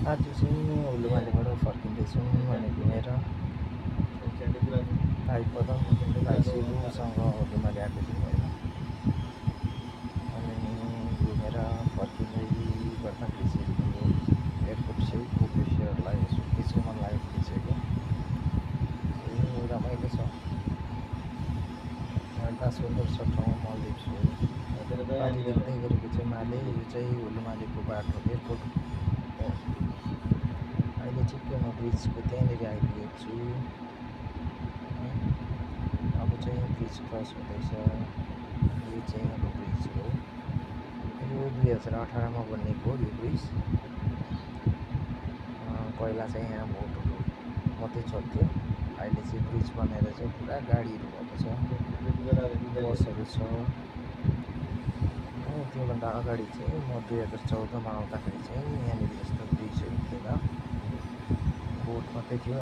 आज चाहिँ हुलुमालेबाट फर्किँदैछौँ अनि घुमेर आइपदम भाइसिलुसँग हुलुमाले आएको थियौँ होइन। अनि घुमेर फर्किँदै गर्दाखेरि चाहिँ एयरपोर्ट चाहिँ विषयहरूलाई यसो खिच्नु मन लागेको खिचेको रमाइलो छ। एउटा सुन्दर छ ठाउँ मलदिप्स हो। पारि देख्दै गरेको चाहिँ माले, यो चाहिँ हुलुमालेको बाटो एयरपोर्ट हो। अहिले ठिक्कै म ब्रिजको त्यहाँनिर आइपुगेको छु। अब चाहिँ ब्रिज क्रस हुँदैछ। यो चाहिँ अब ब्रिज हो। यो 2018मा बनिएको यो ब्रिज। पहिला चाहिँ यहाँ बोटहरू मात्रै चल्थ्यो। अहिले चाहिँ ब्रिज बनेर चाहिँ पुरा गाडीहरू भएको छ, बसहरू छ। त्योभन्दा अगाडि चाहिँ म 2014मा आउँदाखेरि चाहिँ यहाँनिर यस्तो ब्रिजहरू थिएन, बोट मात्रै थियो।